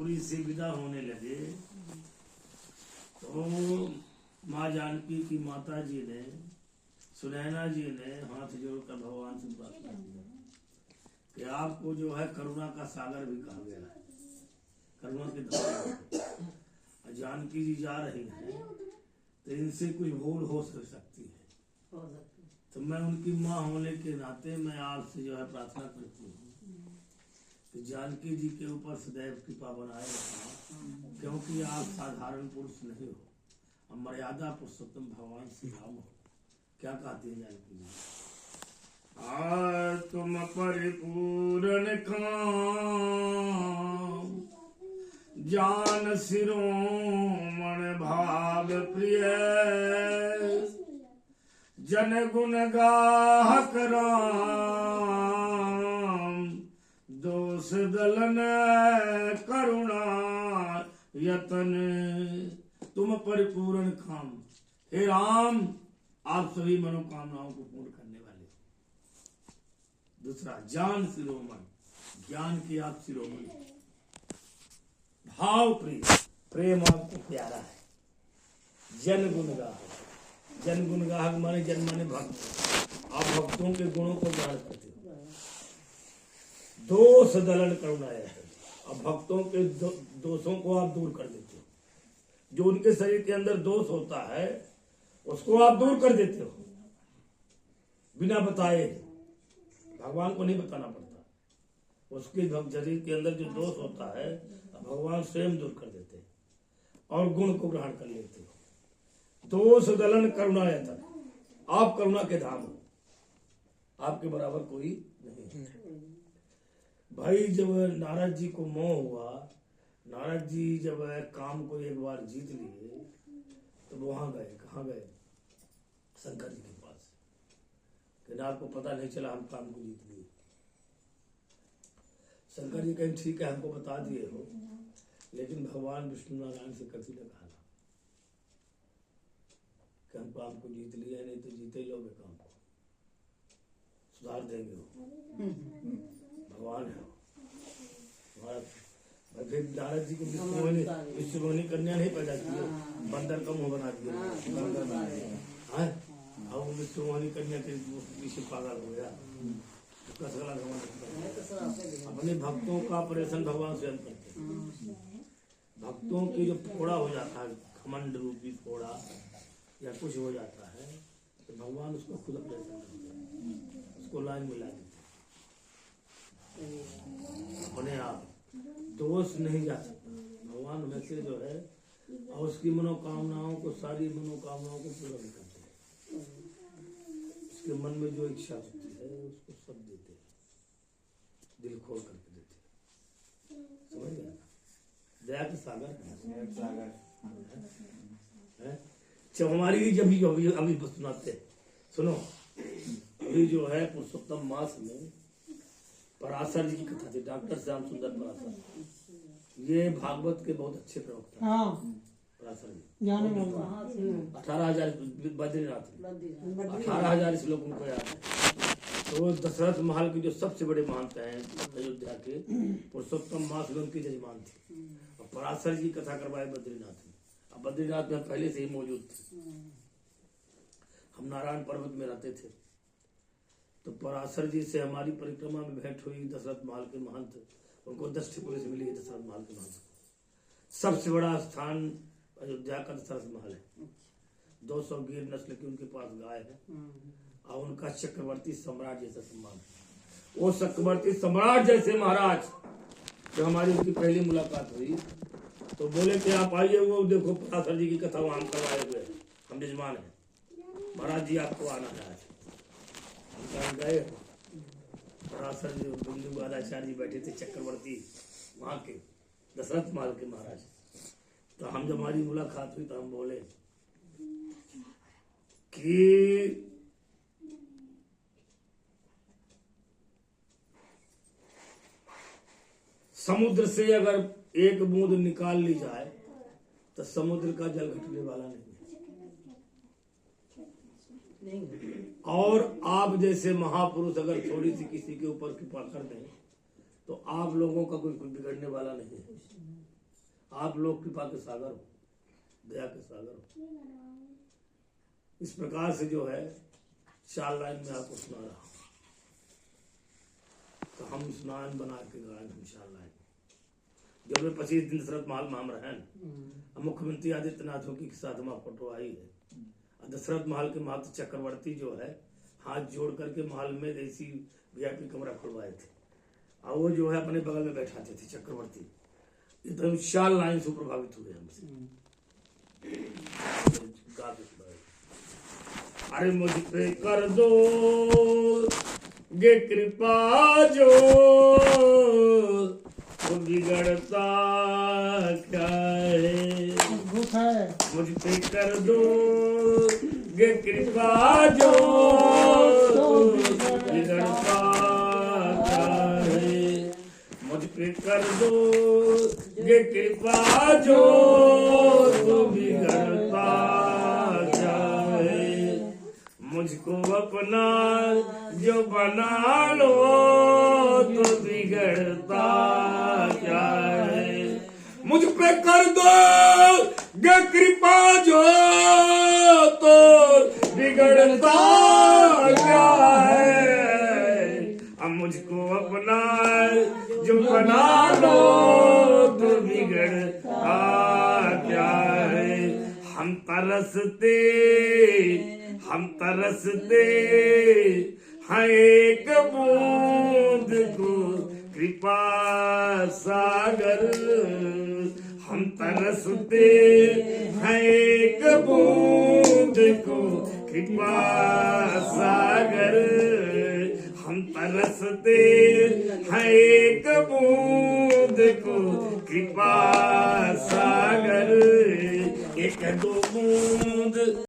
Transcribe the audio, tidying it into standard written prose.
जनकपुरी से विदा होने लगे तो माँ जानकी की माता जी ने, सुनैना जी ने हाथ जोड़कर भगवान से प्रार्थना किया कि आपको जो है करुणा का सागर भी कहा गया है, करुणा के धाम। जानकी जी जा रही हैं तो इनसे कुछ भूल हो सकती है, तो मैं उनकी माँ होने के नाते मैं आपसे जो है प्रार्थना करती हूँ कि जानकी जी के ऊपर सदैव कृपा बनाए रखना, क्योंकि आप साधारण पुरुष नहीं हो, अब मर्यादा पुरुषोत्तम भगवान श्री राम हो। क्या कहती है जानकी जी? तुम परिपूर्ण काम जान शिरोमण भाव प्रिय, जन गुण गाहक राम, दोष दलन करुणा यतन। तुम परिपूर्ण काम, हे राम आप सभी मनोकामनाओं को पूर्ण करने वाले। दूसरा, जान शिरोमण, ज्ञान की आप शिरोमणि, भाव प्रिय, प्रेम आपको प्यारा है। जन गुणगाहक, जन गुणगाहक माने जन माने भक्त, आप भक्तों के गुणों को गान करते हो। दोष दलन करुणा है, अब भक्तों के दोषों को आप दूर कर देते हो। जो उनके शरीर के अंदर दोष होता है उसको आप दूर कर देते हो बिना बताए। भगवान को नहीं बताना पड़ता, उसके शरीर के अंदर जो दोष होता है भगवान स्वयं दूर कर देते हैं और गुण को ग्रहण कर लेते हो। दोष दलन करुणा यतन, आप करुणा के धाम हो, आपके बराबर कोई नहीं है। भाई जब नारद जी को मोह हुआ, नारद जी जब काम को एक बार जीत लिए तो वहां गए, कहाँ गए? शंकर जी के पास, कि आपको पता नहीं चला हम काम को जीत लिए। शंकर जी कहें ठीक है हमको बता दिए हो, लेकिन भगवान विष्णु नारायण से कभी न कहा कि हम काम को जीत लिए, नहीं तो जीते लोगे काम को, सुधार देंगे हो, भगवान है फिर नारद जी को विश्वमोहिनी कन्या नहीं पैदा किए, बंदर का मुंह बना दिया। अब विश्वमोहिनी कन्या के पीछे पागल हो गया। अपने भक्तों का ऑपरेशन भगवान स्वयं करते हैं। भक्तों की जो फोड़ा हो जाता है, घमंड रूपी फोड़ा या कुछ हो जाता है, तो भगवान उसको खुद ऑपरेशन करते हैं, उसको लाइन मिला देते अपने आप। दोष नहीं जा सकता भगवान में से जो है, और उसकी मनोकामनाओं को, सारी मनोकामनाओं को पूरा भी करते हैं। उसके मन में जो इच्छा होती है उसको सब देते हैं, दिल खोल करके देते हैं। समझ गया? दया के सागर है। हमारी जब अभी सुनाते हैं, सुनो। अभी जो है पुरुषोत्तम मास में पराशर जी की कथा थी, डॉक्टर श्याम सुंदर पराशर। ये भागवत के बहुत अच्छे प्रवक्ता हैं। पराशर जी 18,000 बद्रीनाथ, 18,000 श्लोक उनको याद है। तो दशरथ महल के जो सबसे बड़े महंत हैं अयोध्या के, पुरुषोत्तम मास में उनके जजमान थे, और पराशर जी कथा करवाए बद्रीनाथ में। अब बद्रीनाथ में पहले से ही मौजूद थे, हम नारायण पर्वत में रहते थे। तो पराशर जी से हमारी परिक्रमा में भेंट हुई। दशरथ महल के महंत, उनको 10 पुलिस मिली है दशरथ महल के महंत को। सबसे बड़ा स्थान अयोध्या का दशरथ महल है। 200 गिर नस्ल की उनके पास गाय है, और उनका चक्रवर्ती सम्राट जैसा सम्मान है। वो चक्रवर्ती सम्राट जैसे महाराज, जब हमारी उनकी पहली मुलाकात हुई तो बोले कि आप आइए, वो देखो पराशर जी की कथा वहां करवाए हुए, हम यजमान है, महाराज जी आपको आना है आज। गए, पराशर जी बिंदुवादाचार्य जी बैठे थे, चक्रवर्ती वहां के दशरथ महल के महाराज। तो हम जब हमारी मुलाकात हुई तो हम बोले कि समुद्र से अगर एक बूंद निकाल ली जाए तो समुद्र का जल घटने वाला नहीं है। और आप जैसे महापुरुष अगर थोड़ी सी किसी के ऊपर कृपा कर दें तो आप लोगों का कोई बिगड़ने वाला नहीं है। आप लोग कृपा के सागर हो, दया के सागर हो। इस प्रकार से जो है 4 लाइन में आपको सुना रहा हूं। तो हम स्नान बना के गाए हम 4 लाइन। जब मैं 25 दिन दशरथ महल में हम रहें, मुख्यमंत्री आदित्यनाथ योगी के साथ हमारा फोटो आई है। दशरथ महल के महंत चक्रवर्ती जो है हाथ जोड़ करके महल में ऐसी वीआईपी कमरा खुलवाए थे, और वो जो है अपने बगल में बैठाते थे चक्रवर्ती। एकदम 4 लाइन से प्रभावित हुए हमसे। गा के सुनाए। अरे मुझ पे कर दो गे कृपा जो तो बिगड़ता क्या है। मुझ पे कर दो गे कृपा जो तो बिगड़ता क्या है। मुझ पे कर दो गे कृपा जो तो बिगड़ता क्या है। मुझको अपना जो बना लो तो बिगड़ता क्या है। मुझ पे कर दो गे कृपा जो तो बिगड़ता क्या है। अब मुझको अपना जो बना लो तो बिगड़ता क्या है। हम तरसते हैं एक बूंद को कृपा सागर। हम तरसते हैं एक बूंद को कृपा सागर। हम तरसते हैं एक बूंद को कृपा सागर। 1 2 बूंद